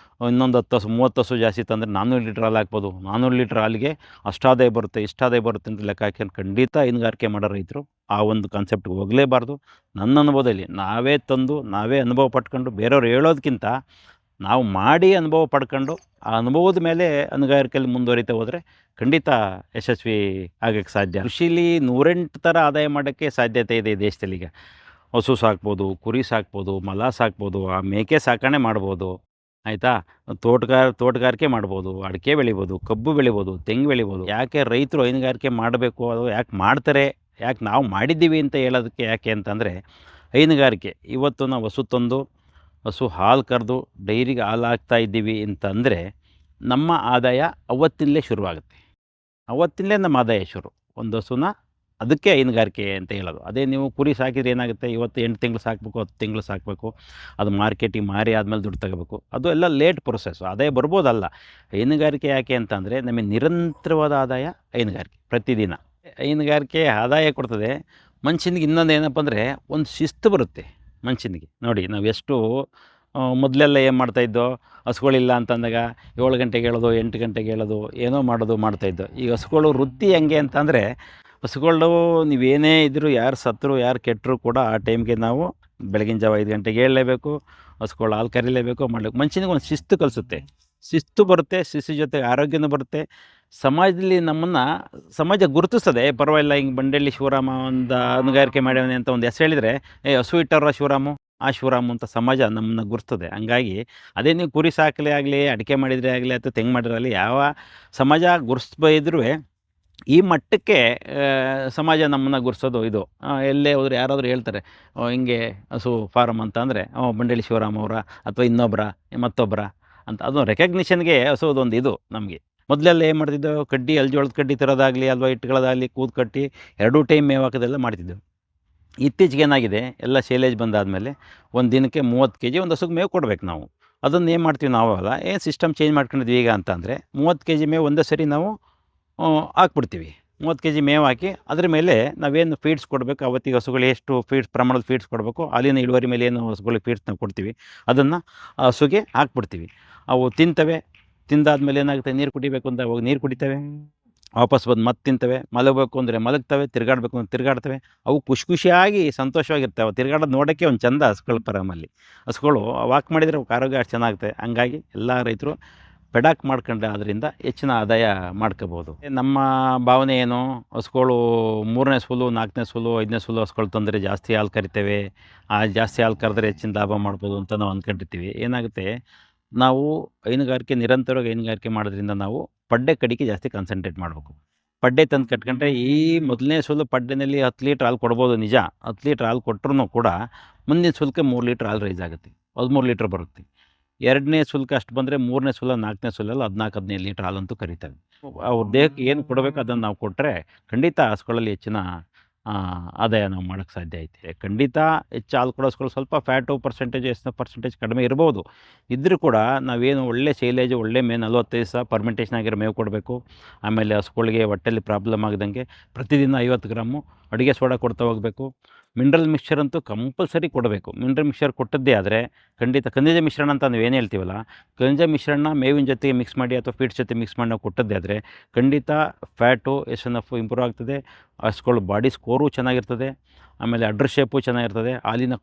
ಇನ್ನೊಂದು 10 ಹಸು 30 ಹಸು ಜಾಸ್ತಿ ತಂದರೆ 400 ಲೀಟ್ರ್ ಹಾಲು ಹಾಕ್ಬೋದು. 400 ಲೀಟ್ರ್ ಹಾಲಿಗೆ ಅಷ್ಟಾದಾಯ ಬರುತ್ತೆ ಇಷ್ಟಾದಾಯ ಬರುತ್ತೆ ಅಂತ ಲೆಕ್ಕ ಹಾಕ್ಕೊಂಡು ಖಂಡಿತ ಹೈನುಗಾರಿಕೆ ಮಾಡೋ ರೈತರು ಆ ಒಂದು ಕಾನ್ಸೆಪ್ಟ್ಗೆ ಹೋಗಲೇಬಾರ್ದು. ನನ್ನ ಅನುಭವದಲ್ಲಿ ನಾವೇ ತಂದು ನಾವೇ ಅನುಭವ ಪಟ್ಕೊಂಡು ಬೇರೆಯವ್ರು ಹೇಳೋದಕ್ಕಿಂತ ನಾವು ಮಾಡಿ ಅನುಭವ ಪಡ್ಕೊಂಡು ಆ ಅನುಭವದ ಮೇಲೆ ಹೈನುಗಾರಿಕೆಯಲ್ಲಿ ಮುಂದುವರಿತಾ ಹೋದರೆ ಖಂಡಿತ ಯಶಸ್ವಿ ಆಗೋಕ್ಕೆ ಸಾಧ್ಯ. ಕೃಷಿಲಿ 108 ಥರ ಆದಾಯ ಮಾಡೋಕ್ಕೆ ಸಾಧ್ಯತೆ ಇದೆ ಈ ದೇಶದಲ್ಲಿ. ಈಗ ಹಸು ಸಾಕ್ಬೋದು, ಕುರಿ ಸಾಕ್ಬೋದು, ಮೊಲ ಸಾಕ್ಬೋದು, ಆ ಮೇಕೆ ಸಾಕಣೆ ಮಾಡ್ಬೋದು, ಆಯಿತಾ. ತೋಟಗಾರಿಕೆ ಮಾಡ್ಬೋದು, ಅಡಿಕೆ ಬೆಳಿಬೋದು, ಕಬ್ಬು ಬೆಳಿಬೋದು, ತೆಂಗು ಬೆಳಿಬೋದು. ಯಾಕೆ ರೈತರು ಹೈನುಗಾರಿಕೆ ಮಾಡಬೇಕು, ಅದು ಯಾಕೆ ಮಾಡ್ತಾರೆ, ಯಾಕೆ ನಾವು ಮಾಡಿದ್ದೀವಿ ಅಂತ ಹೇಳೋದಕ್ಕೆ ಯಾಕೆ ಅಂತಂದರೆ ಹೈನುಗಾರಿಕೆ ಇವತ್ತು ನಾವು ಹಸು ತಂದು ಹಸು ಹಾಲು ಕರೆದು ಡೈರಿಗೆ ಹಾಲು ಹಾಕ್ತಾ ಇದ್ದೀವಿ ಅಂತಂದರೆ ನಮ್ಮ ಆದಾಯ ಅವತ್ತಿನಲ್ಲೇ ಶುರುವಾಗುತ್ತೆ. ಅವತ್ತಿನಲ್ಲೇ ನಮ್ಮ ಆದಾಯ ಶುರು. ಒಂದು ಹಸುನ ಅದಕ್ಕೆ ಹೈನುಗಾರಿಕೆ ಅಂತ ಹೇಳೋದು. ಅದೇ ನೀವು ಕುರಿ ಸಾಕಿದ್ರೆ ಏನಾಗುತ್ತೆ, ಇವತ್ತು 8 ತಿಂಗಳು ಸಾಕಬೇಕು, 10 ತಿಂಗಳು ಸಾಕಬೇಕು, ಅದು ಮಾರ್ಕೆಟಿಗೆ ಮಾರಿ ಆದಮೇಲೆ ದುಡ್ಡು ತಗೋಬೇಕು. ಅದು ಎಲ್ಲ ಲೇಟ್ ಪ್ರೊಸೆಸ್ಸು. ಆದಾಯ ಬರ್ಬೋದಲ್ಲ. ಹೈನುಗಾರಿಕೆ ಯಾಕೆ ಅಂತಂದರೆ ನಮಗೆ ನಿರಂತರವಾದ ಆದಾಯ ಹೈನುಗಾರಿಕೆ ಪ್ರತಿದಿನ. ಹೈನುಗಾರಿಕೆ ಆದಾಯ ಕೊಡ್ತದೆ. ಮನುಷ್ಯನಿಗೆ ಇನ್ನೊಂದು ಏನಪ್ಪ ಅಂದರೆ ಒಂದು ಶಿಸ್ತು ಬರುತ್ತೆ ಮನುಷ್ಯನಿಗೆ. ನೋಡಿ ನಾವು ಎಷ್ಟು ಮೊದಲೆಲ್ಲ ಏನು ಮಾಡ್ತಾಯಿದ್ದೋ, ಹಸುಗಳಿಲ್ಲ ಅಂತಂದಾಗ 7 ಗಂಟೆಗೆ ಹೇಳೋದು, 8 ಗಂಟೆಗೆ ಹೇಳೋದು, ಏನೋ ಮಾಡೋದು ಮಾಡ್ತಾಯಿದ್ದೋ. ಈಗ ಹಸುಗಳು ವೃತ್ತಿ ಹೆಂಗೆ ಅಂತಂದರೆ ಹಸುಗಳು ನೀವೇನೇ ಇದ್ದರೂ, ಯಾರು ಸತ್ತರು ಯಾರು ಕೆಟ್ಟರು ಕೂಡ ಆ ಟೈಮ್ಗೆ ನಾವು ಬೆಳಗಿನ ಜಾವ 5 ಗಂಟೆಗೆ ಹೇಳಲೇಬೇಕು, ಹಸುಗಳು ಹಾಲು ಕರೀಲೇಬೇಕು, ಮಾಡಬೇಕು. ಮನುಷ್ಯನಿಗೆ ಒಂದು ಶಿಸ್ತು ಕಲಿಸುತ್ತೆ. ಶಿಸ್ತು ಬರುತ್ತೆ, ಶಿಸ್ತು ಜೊತೆಗೆ ಆರೋಗ್ಯನೂ ಬರುತ್ತೆ. ಸಮಾಜದಲ್ಲಿ ನಮ್ಮನ್ನು ಸಮಾಜ ಗುರುತಿಸ್ತದೆ. ಪರವಾಗಿಲ್ಲ ಹಿಂಗೆ ಬಂಡಳ್ಳಿ ಶಿವರಾಮ ಒಂದು ಹೈನುಗಾರಿಕೆ ಮಾಡ್ಯವನೆ ಅಂತ ಒಂದು ಹೆಸರು ಹೇಳಿದರೆ, ಹಸು ಇಟ್ಟವ್ರ ಶಿವರಾಮು, ಆ ಶಿವರಾಮು ಅಂತ ಸಮಾಜ ನಮ್ಮನ್ನು ಗುರ್ತದೆ. ಹಂಗಾಗಿ ಅದೇ ನೀವು ಕುರಿ ಸಾಕಲೇ ಆಗಲಿ, ಅಡಿಕೆ ಮಾಡಿದರೆ ಆಗಲಿ, ಅಥವಾ ತೆಂಗು ಮಾಡಿರಲಿ, ಯಾವ ಸಮಾಜ ಗುರುತಿಸ್ಬೈದ್ರೂ ಈ ಮಟ್ಟಕ್ಕೆ ಸಮಾಜ ನಮ್ಮನ್ನು ಗುರ್ಸೋದು ಇದು. ಎಲ್ಲೇ ಹೋದ್ರೆ ಯಾರಾದರೂ ಹೇಳ್ತಾರೆ ಹಿಂಗೆ ಹಸು ಫಾರಮ್ ಅಂತ ಅಂದರೆ ಬಂಡಳ್ಳಿ ಶಿವರಾಮ್ ಅವರ ಅಥವಾ ಇನ್ನೊಬ್ಬರ ಮತ್ತೊಬ್ಬರ ಅಂತ. ಅದು ರೆಕಗ್ನಿಷನ್ಗೆ ಹಸುದೊಂದು ಇದು ನಮಗೆ. ಮೊದಲೆಲ್ಲ ಏನು ಮಾಡ್ತಿದ್ದೆವು, ಕಡ್ಡಿ ಅಲ್ಜೋಳದ ಕಡ್ಡಿ ತರೋದಾಗಲಿ ಅಥವಾ ಇಟ್ಕೊಳ್ಳೋದಾಗಲಿ ಕೂದು ಕಟ್ಟಿ 2 ಟೈಮ್ ಮೇವು ಹಾಕೋದೆಲ್ಲ ಮಾಡ್ತಿದ್ದೆವು. ಇತ್ತೀಚೆಗೆ ಏನಾಗಿದೆ, ಎಲ್ಲ ಶೈಲೇಜ್ ಬಂದಾದಮೇಲೆ ಒಂದು ದಿನಕ್ಕೆ 30 ಕೆ ಜಿ ಒಂದು ಹಸುಗೆ ಮೇವು ಕೊಡಬೇಕು ನಾವು. ಅದನ್ನು ಏನು ಮಾಡ್ತೀವಿ ನಾವಲ್ಲ, ಏನು ಸಿಸ್ಟಮ್ ಚೇಂಜ್ ಮಾಡ್ಕೊಂಡಿದ್ವಿ ಈಗ ಅಂತ ಅಂದರೆ 30 ಕೆ ಜಿ ಮೇವು ಒಂದೇ ಸರಿ ನಾವು ಹಾಕ್ಬಿಡ್ತೀವಿ. 30 ಕೆ ಜಿ ಮೇವು ಹಾಕಿ ಅದ್ರ ಮೇಲೆ ನಾವೇನು ಫೀಡ್ಸ್ ಕೊಡಬೇಕು, ಅವತ್ತಿಗೆ ಹಸುಗಳು ಎಷ್ಟು ಪ್ರಮಾಣದ ಫೀಡ್ಸ್ ಕೊಡಬೇಕು, ಅಲ್ಲಿನ ಇಳುವರಿ ಮೇಲೆ ಏನು ಹಸುಗಳಿಗೆ ಫೀಡ್ಸ್ ನಾವು ಕೊಡ್ತೀವಿ ಅದನ್ನು ಹಸುಗೆ ಹಾಕ್ಬಿಡ್ತೀವಿ. ಅವು ತಿಂತವೆ. ತಿಂದಾದ್ಮೇಲೆ ಏನಾಗುತ್ತೆ, ನೀರು ಕುಡಿಬೇಕು ಅಂತ ಹೋಗಿ ನೀರು ಕುಡಿತವೆ, ವಾಪಸ್ ಬಂದು ಮತ್ತೆ ತಿಂತವೆ. ಮಲಗಬೇಕು ಅಂದರೆ ಮಲಗ್ತವೆ, ತಿರುಗಾಡಬೇಕು ಅಂದರೆ ತಿರುಗಾಡ್ತವೆ. ಅವು ಖುಷಿಯಾಗಿ ಸಂತೋಷವಾಗಿರ್ತವೆ. ತಿರುಗಾಡೋದು ನೋಡೋಕ್ಕೆ ಒಂದು ಚಂದ ಹಸುಗಳ ಪರಮಲ್ಲಿ. ಹಸುಗಳು ವಾಕ್ ಮಾಡಿದರೆ ಅವಕ್ಕೆ ಆರೋಗ್ಯ ಅಷ್ಟು ಚೆನ್ನಾಗುತ್ತೆ. ಹಂಗಾಗಿ ಎಲ್ಲ ರೈತರು ಪೆಡಾಕ್ ಮಾಡ್ಕೊಂಡ್ರೆ ಅದರಿಂದ ಹೆಚ್ಚಿನ ಆದಾಯ ಮಾಡ್ಕೋಬೋದು. ನಮ್ಮ ಭಾವನೆ ಏನು, ಹಸುಗಳು 3ನೇ ಸೂಲು, 4ನೇ ಸೂಲು, 5ನೇ ಸೂಲು ಹಸುಗಳು ತಂದರೆ ಜಾಸ್ತಿ ಹಾಲು ಕರಿತೇವೆ, ಜಾಸ್ತಿ ಹಾಲು ಕರೆದ್ರೆ ಹೆಚ್ಚಿನ ಲಾಭ ಮಾಡ್ಬೋದು ಅಂತ ನಾವು ಅಂದ್ಕೊಂಡಿರ್ತೀವಿ. ಏನಾಗುತ್ತೆ, ನಾವು ಹೈನುಗಾರಿಕೆ ನಿರಂತರವಾಗಿ ಹೈನುಗಾರಿಕೆ ಮಾಡೋದ್ರಿಂದ ನಾವು ಪಡ್ಡೆ ಕಡಿಕೆ ಜಾಸ್ತಿ ಕಾನ್ಸಂಟ್ರೇಟ್ ಮಾಡಬೇಕು. ಪಡ್ಡೆ ತಂದು ಕಟ್ಕೊಂಡ್ರೆ ಈ ಮೊದಲನೇ ಸೂಲು ಪಡ್ಡೆನಲ್ಲಿ 10 ಲೀಟ್ರ್ ಹಾಲು ಕೊಡ್ಬೋದು ನಿಜ. 10 ಲೀಟ್ರ್ ಹಾಲು ಕೊಟ್ಟರು ಕೂಡ ಮುಂದಿನ ಸೂಲಕ್ಕೆ 3 ಲೀಟ್ರ್ ಹಾಲು ರೈಸ್ ಆಗುತ್ತೆ, 13 ಲೀಟ್ರ್ ಬರುತ್ತೆ. 2ನೇ ಸೂಲ್ಕೆ ಅಷ್ಟು ಬಂದರೆ 3ನೇ ಸೂಲ 4ನೇ ಸೂಲಲ್ಲಿ 14-15 ಲೀಟ್ರ್ ಹಾಲಂತೂ ಕರಿತವೆ. ಅವ್ರ ದೇಹಕ್ಕೆ ಏನು ಕೊಡಬೇಕು ಅದನ್ನು ನಾವು ಕೊಟ್ಟರೆ ಖಂಡಿತ ಹಸುಗಳಲ್ಲಿ ಹೆಚ್ಚಿನ ಆದಾಯ ನಾವು ಮಾಡೋಕ್ಕೆ ಸಾಧ್ಯ ಐತೆ. ಖಂಡಿತ ಹೆಚ್ಚು ಹಾಲು ಕೊಡೋ ಹಸುಗಳು ಸ್ವಲ್ಪ ಫ್ಯಾಟು ಪರ್ಸೆಂಟೇಜ್ ಕಡಿಮೆ ಇರ್ಬೋದು. ಇದ್ದರೂ ಕೂಡ ನಾವೇನು ಒಳ್ಳೆ ಶೈಲೇಜು, ಒಳ್ಳೆ ಮೇವು 45 ದಿವಸ ಪರ್ಮೆಂಟೇಷನ್ ಆಗಿರೋ ಮೇವು ಕೊಡಬೇಕು. ಆಮೇಲೆ ಹಸುಗಳಿಗೆ ಹೊಟ್ಟೆಲಿ ಪ್ರಾಬ್ಲಮ್ ಆಗದಂಗೆ ಪ್ರತಿದಿನ 50 ಗ್ರಾಮು ಅಡುಗೆ ಸೋಡಾ ಕೊಡ್ತಾ ಹೋಗಬೇಕು. ಮಿನರಲ್ ಮಿಕ್ಸ್ಚರ್ ಅಂತೂ ಕಂಪಲ್ಸರಿ ಕೊಡಬೇಕು. ಮಿನರಲ್ ಮಿಕ್ಸ್ಚರ್ ಕೊಟ್ಟದ್ದೇ ಆದರೆ ಖಂಡಿತ ಖನಿಜ ಮಿಶ್ರಣ ಅಂತ ನಾವು ಏನು ಹೇಳ್ತೀವಲ್ಲ, ಖನಿಜ ಮಿಶ್ರಣ ಮೇವಿನ ಜೊತೆಗೆ ಮಿಕ್ಸ್ ಮಾಡಿ ಅಥವಾ ಫೀಡ್ಸ್ ಜೊತೆ ಮಿಕ್ಸ್ ಮಾಡಿ ನಾವು ಕೊಟ್ಟದ್ದೇ ಆದರೆ ಖಂಡಿತ ಫ್ಯಾಟು SNF ಇಂಪ್ರೂವ್ ಆಗ್ತದೆ. ಹಸುಗಳು ಬಾಡಿ ಸ್ಕೋರು ಚೆನ್ನಾಗಿರ್ತದೆ. ಆಮೇಲೆ ಅಡ್ರ್ ಶೇಪು ಚೆನ್ನಾಗಿರ್ತದೆ. ಹಾಲಿನ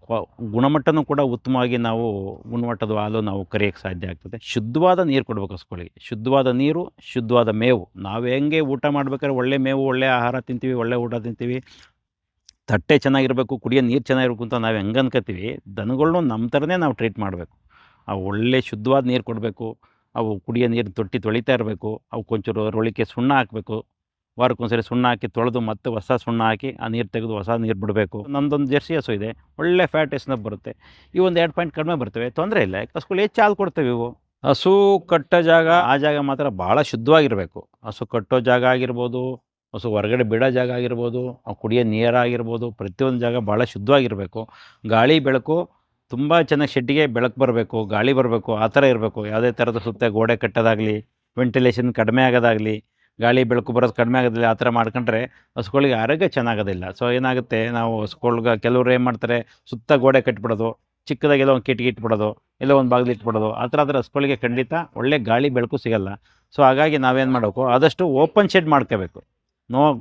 ಗುಣಮಟ್ಟನೂ ಕೂಡ ಉತ್ತಮವಾಗಿ ನಾವು ಗುಣಮಟ್ಟದ ಹಾಲು ನಾವು ಕರೆಯೋಕ್ಕೆ ಸಾಧ್ಯ ಆಗ್ತದೆ. ಶುದ್ಧವಾದ ನೀರು ಕೊಡಬೇಕು ಹಸುಗಳಿಗೆ. ಶುದ್ಧವಾದ ನೀರು, ಶುದ್ಧವಾದ ಮೇವು. ನಾವು ಹೆಂಗೆ ಊಟ ಮಾಡ್ಬೇಕಾದ್ರೆ ಒಳ್ಳೆ ಮೇವು, ಒಳ್ಳೆ ಆಹಾರ ತಿಂತೀವಿ, ಒಳ್ಳೆ ಊಟ ತಿಂತೀವಿ, ತಟ್ಟೆ ಚೆನ್ನಾಗಿರಬೇಕು, ಕುಡಿಯೋ ನೀರು ಚೆನ್ನಾಗಿರ್ಬೇಕು ಅಂತ ನಾವು ಹೆಂಗೆ ಅನ್ಕೋತೀವಿ, ದನಗಳ್ನು ನಮ್ಮ ಥರನೇ ನಾವು ಟ್ರೀಟ್ ಮಾಡಬೇಕು. ಅವು ಒಳ್ಳೆ ಶುದ್ಧವಾದ ನೀರು ಕೊಡಬೇಕು. ಅವು ಕುಡಿಯೋ ನೀರು ತೊಳಿತಾ ಇರಬೇಕು. ಅವಕ್ಕೊಂಚೂರು ರೊಳಿಕೆ ಸುಣ್ಣ ಹಾಕಬೇಕು. ವಾರಕ್ಕೊಂದ್ಸರಿ ಸುಣ್ಣ ಹಾಕಿ ತೊಳೆದು ಮತ್ತೆ ಹೊಸ ಸುಣ್ಣ ಹಾಕಿ ಆ ನೀರು ತೆಗೆದು ಹೊಸ ನೀರು ಬಿಡಬೇಕು. ನಮ್ಮದೊಂದು ಜರ್ಸಿ ಹಸು ಇದೆ, ಒಳ್ಳೆ ಫ್ಯಾಟ್ SNF ಬರುತ್ತೆ. ಈ ಒಂದು 2 ಪಾಯಿಂಟ್ ಕಡಿಮೆ ಬರ್ತವೆ, ತೊಂದರೆ ಇಲ್ಲ. ಹಸುಗಳು ಹೆಚ್ಚು ಹಾಲು ಕೊಡ್ತವೆ ಇವು. ಹಸು ಕಟ್ಟೋ ಜಾಗ ಆ ಜಾಗ ಮಾತ್ರ ಭಾಳ ಶುದ್ಧವಾಗಿರಬೇಕು. ಹಸು ಕಟ್ಟೋ ಜಾಗ ಆಗಿರ್ಬೋದು, ಹಸು ಹೊರಗಡೆ ಬಿಡೋ ಜಾಗ ಆಗಿರ್ಬೋದು, ಕುಡಿಯೋ ನೀರಾಗಿರ್ಬೋದು, ಪ್ರತಿಯೊಂದು ಜಾಗ ಭಾಳ ಶುದ್ಧವಾಗಿರಬೇಕು. ಗಾಳಿ ಬೆಳಕು ತುಂಬ ಚೆನ್ನಾಗಿ ಶೆಡ್ಡಿಗೆ ಬೆಳಕು ಬರಬೇಕು, ಗಾಳಿ ಬರಬೇಕು, ಆ ಥರ ಇರಬೇಕು. ಯಾವುದೇ ಥರದ ಸುತ್ತ ಗೋಡೆ ಕಟ್ಟೋದಾಗಲಿ, ವೆಂಟಿಲೇಷನ್ ಕಡಿಮೆ ಆಗೋದಾಗಲಿ, ಗಾಳಿ ಬೆಳಕು ಬರೋದು ಕಡಿಮೆ ಆಗೋದಿಲ್ಲ, ಆ ಥರ ಮಾಡ್ಕೊಂಡ್ರೆ ಹಸುಗಳಿಗೆ ಆರೋಗ್ಯ ಚೆನ್ನಾಗೋದಿಲ್ಲ. ಸೊ ಏನಾಗುತ್ತೆ, ನಾವು ಹಸುಗಳ್ಗೆ ಕೆಲವ್ರು ಏನು ಮಾಡ್ತಾರೆ, ಸುತ್ತ ಗೋಡೆ ಕಟ್ಬಿಡೋದು, ಚಿಕ್ಕದಾಗೆಲ್ಲ ಒಂದು ಕಿಟಕಿ ಇಟ್ಬಿಡೋದು, ಎಲ್ಲೋ ಒಂದು ಬಾಗಿಲು ಇಟ್ಬಿಡೋದು, ಆ ಥರ ಆದರೆ ಹಸುಗಳಿಗೆ ಖಂಡಿತ ಒಳ್ಳೆ ಗಾಳಿ ಬೆಳಕು ಸಿಗಲ್ಲ. ಸೊ ಹಾಗಾಗಿ ನಾವೇನು ಮಾಡಬೇಕು, ಆದಷ್ಟು ಓಪನ್ ಶೆಡ್ ಮಾಡ್ಕೋಬೇಕು.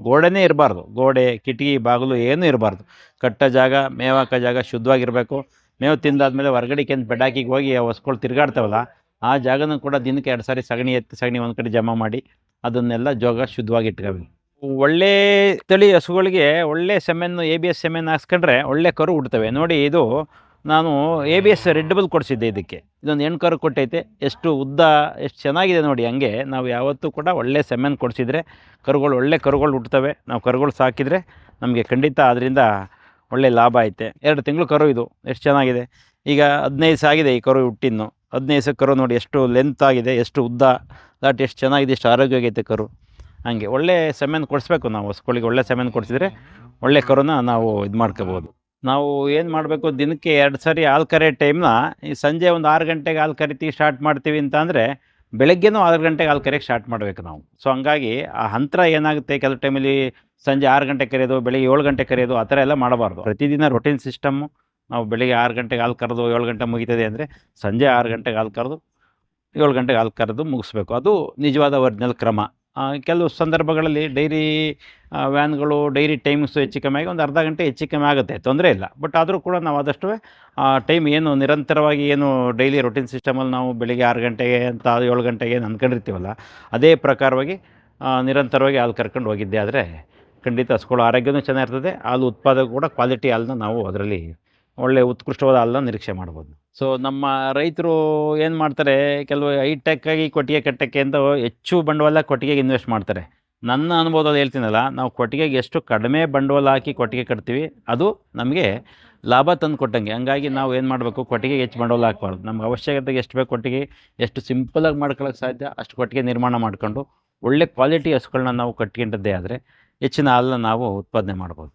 ಗೋಡೆನೇ ಇರಬಾರ್ದು, ಗೋಡೆ ಕಿಟಕಿ ಬಾಗಿಲು ಏನೂ ಇರಬಾರ್ದು. ಕಟ್ಟೋ ಜಾಗ, ಮೇವು ಹಾಕೋ ಜಾಗ ಶುದ್ಧವಾಗಿರಬೇಕು. ಮೇವು ತಿಂದಾದ್ಮೇಲೆ ಹೊರಗಡೆಗೆ ಬೆಡಾಕಿಗೆ ಹೋಗಿ ಆ ಹಸುಗಳು ತಿರುಗಾಡ್ತಾವಲ್ಲ, ಆ ಜಾಗನೂ ಕೂಡ ದಿನಕ್ಕೆ 2 ಸಾರಿ ಸಗಣಿ ಎತ್ತಿ ಸಗಣಿ ಒಂದು ಕಡೆ ಜಮಾ ಮಾಡಿ ಅದನ್ನೆಲ್ಲ ಜಾಗ ಶುದ್ಧವಾಗಿ ಇಟ್ಕೋಬೇಕು. ಒಳ್ಳೆ ತಳಿ ಹಸುಗಳಿಗೆ ಒಳ್ಳೆ ಸೆಮೆನ್ನು ABS ಸೆಮೆನ್ ಹಾಕ್ಸ್ಕೊಂಡ್ರೆ ಒಳ್ಳೆ ಕರು ಹುಡ್ತವೆ. ನೋಡಿ, ಇದು ನಾನು ABS ರೆಡ್ ಬಲ್ ಕೊಡಿಸಿದ್ದೆ ಇದಕ್ಕೆ. ಇದೊಂದು ಹೆಣ್ಣು ಕರು ಕೊಟ್ಟೈತೆ, ಎಷ್ಟು ಉದ್ದ, ಎಷ್ಟು ಚೆನ್ನಾಗಿದೆ ನೋಡಿ. ಹಂಗೆ ನಾವು ಯಾವತ್ತೂ ಕೂಡ ಒಳ್ಳೆ ಸೆಮೆನ್ ಕೊಡಿಸಿದ್ರೆ ಕರುಗಳು ಒಳ್ಳೆ ಕರುಗಳು ಹುಟ್ತವೆ. ನಾವು ಕರುಗಳು ಸಾಕಿದರೆ ನಮಗೆ ಖಂಡಿತ ಅದರಿಂದ ಒಳ್ಳೆ ಲಾಭ ಐತೆ. 2 ತಿಂಗಳು ಕರು ಇದು, ಎಷ್ಟು ಚೆನ್ನಾಗಿದೆ. ಈಗ 15 ದಿವಸ ಆಗಿದೆ ಈ ಕರು ಹುಟ್ಟಿನ್ನು. 15 ದಿವಸ ಕರು ನೋಡಿ ಎಷ್ಟು ಲೆಂತ್ ಆಗಿದೆ, ಎಷ್ಟು ಉದ್ದ, ದಾಟ್ ಎಷ್ಟು ಚೆನ್ನಾಗಿದೆ, ಎಷ್ಟು ಆರೋಗ್ಯವಾಗೈತೆ ಕರು. ಹಾಗೆ ಒಳ್ಳೆ ಸೆಮೆನ್ ಕೊಡಿಸ್ಬೇಕು ನಾವು ಹಸುಗಳಿಗೆ. ಒಳ್ಳೆ ಸೆಮೆನ್ ಕೊಡಿಸಿದ್ರೆ ಒಳ್ಳೆ ಕರುನ ನಾವು ಇದು ಮಾಡ್ಕೋಬೋದು. ನಾವು ಏನು ಮಾಡಬೇಕು, ದಿನಕ್ಕೆ 2 ಸಾರಿ ಹಾಲು ಕರೆಯೋ ಟೈಮ್ನ ಈ ಸಂಜೆ ಒಂದು 6 ಗಂಟೆಗೆ ಹಾಲು ಕರಿತೀವಿ ಸ್ಟಾರ್ಟ್ ಮಾಡ್ತೀವಿ ಅಂತ ಅಂದರೆ ಬೆಳಗ್ಗೆನೂ 6 ಗಂಟೆಗೆ ಹಾಲು ಕರೆಯೋಕ್ಕೆ ಸ್ಟಾರ್ಟ್ ಮಾಡಬೇಕು ನಾವು. ಸೊ ಹಂಗಾಗಿ ಆ ಅಂತರ ಏನಾಗುತ್ತೆ, ಕೆಲವು ಟೈಮಲ್ಲಿ ಸಂಜೆ 6 ಗಂಟೆಗೆ ಕರೆಯೋದು, ಬೆಳಗ್ಗೆ 7 ಗಂಟೆಗೆ ಕರೆಯೋದು, ಆ ಥರ ಎಲ್ಲ ಮಾಡಬಾರ್ದು. ಪ್ರತಿದಿನ ರೊಟೀನ್ ಸಿಸ್ಟಮ್ಮು. ನಾವು ಬೆಳಗ್ಗೆ 6 ಗಂಟೆಗೆ ಹಾಲು ಕರೆದು 7 ಗಂಟೆ ಮುಗಿತದೆ ಅಂದರೆ ಸಂಜೆ 6 ಗಂಟೆಗೆ ಹಾಲು ಕರೆದು 7 ಗಂಟೆಗೆ ಹಾಲು ಕರೆದು ಮುಗಿಸ್ಬೇಕು. ಅದು ನಿಜವಾದ ಒರಿಜಿನಲ್ ಕ್ರಮ. ಕೆಲವು ಸಂದರ್ಭಗಳಲ್ಲಿ ಡೈರಿ ವ್ಯಾನ್ಗಳು ಡೈರಿ ಟೈಮ್ಸ್ ಹೆಚ್ಚು ಕಮ್ಮಿ ಆಗಿ ಒಂದು ಅರ್ಧ ಗಂಟೆ ಹೆಚ್ಚು ಕಮ್ಮಿ ಆಗುತ್ತೆ, ತೊಂದರೆ ಇಲ್ಲ. ಬಟ್ ಆದರೂ ಕೂಡ ನಾವು ಆದಷ್ಟು ಟೈಮ್ ಏನು ನಿರಂತರವಾಗಿ ಏನು ಡೈಲಿ ರೊಟೀನ್ ಸಿಸ್ಟಮಲ್ಲಿ ನಾವು ಬೆಳಿಗ್ಗೆ 6 ಗಂಟೆಗೆ ಅಂತ 7 ಗಂಟೆಗೆ ಏನು ಅಂದ್ಕೊಂಡಿರ್ತೀವಲ್ಲ, ಅದೇ ಪ್ರಕಾರವಾಗಿ ನಿರಂತರವಾಗಿ ಹಾಲು ಕರ್ಕೊಂಡು ಹೋಗಿದ್ದೆ ಆದರೆ ಖಂಡಿತ ಹಸುಗಳ ಆರೋಗ್ಯನೂ ಚೆನ್ನಾಗಿರ್ತದೆ. ಹಾಲು ಉತ್ಪಾದನೆ ಕೂಡ ಕ್ವಾಲಿಟಿ ಹಾಲನ್ನ ನಾವು ಅದರಲ್ಲಿ ಒಳ್ಳೆ ಉತ್ಕೃಷ್ಟವಾದ ಹಾಲನ್ನ ನಿರೀಕ್ಷೆ ಮಾಡ್ಬೋದು. ಸೊ ನಮ್ಮ ರೈತರು ಏನು ಮಾಡ್ತಾರೆ, ಕೆಲವು ಹೈಟೆಕ್ಕಾಗಿ ಕೊಟ್ಟಿಗೆ ಕಟ್ಟೋಕ್ಕೆ ಅಂತ ಹೆಚ್ಚು ಬಂಡವಾಳ ಕೊಟ್ಟಿಗೆಗೆ ಇನ್ವೆಸ್ಟ್ ಮಾಡ್ತಾರೆ. ನನ್ನ ಅನುಭವದಲ್ಲಿ ಹೇಳ್ತೀನಲ್ಲ, ನಾವು ಕೊಟ್ಟಿಗೆಗೆ ಎಷ್ಟು ಕಡಿಮೆ ಬಂಡವಾಳ ಹಾಕಿ ಕೊಟ್ಟಿಗೆ ಕಟ್ತೀವಿ ಅದು ನಮಗೆ ಲಾಭ ತಂದು ಕೊಟ್ಟಂಗೆ. ಹಂಗಾಗಿ ನಾವು ಏನು ಮಾಡಬೇಕು, ಕೊಟ್ಟಿಗೆಗೆ ಹೆಚ್ಚು ಬಂಡವಾಳ ಹಾಕ್ಬಾರ್ದು. ನಮ್ಗೆ ಅವಶ್ಯಕತೆಗೆ ಎಷ್ಟು ಬೇಕು ಕೊಟ್ಟಿಗೆ, ಎಷ್ಟು ಸಿಂಪಲಾಗಿ ಮಾಡ್ಕೊಳ್ಳೋಕೆ ಸಾಧ್ಯ ಅಷ್ಟು ಕೊಟ್ಟಿಗೆ ನಿರ್ಮಾಣ ಮಾಡ್ಕೊಂಡು ಒಳ್ಳೆ ಕ್ವಾಲಿಟಿ ಹಸುಗಳನ್ನ ನಾವು ಕಟ್ಕೊಂಡದ್ದೇ ಆದರೆ ಹೆಚ್ಚಿನ ಹಾಲನ್ನ ನಾವು ಉತ್ಪಾದನೆ ಮಾಡ್ಬೋದು.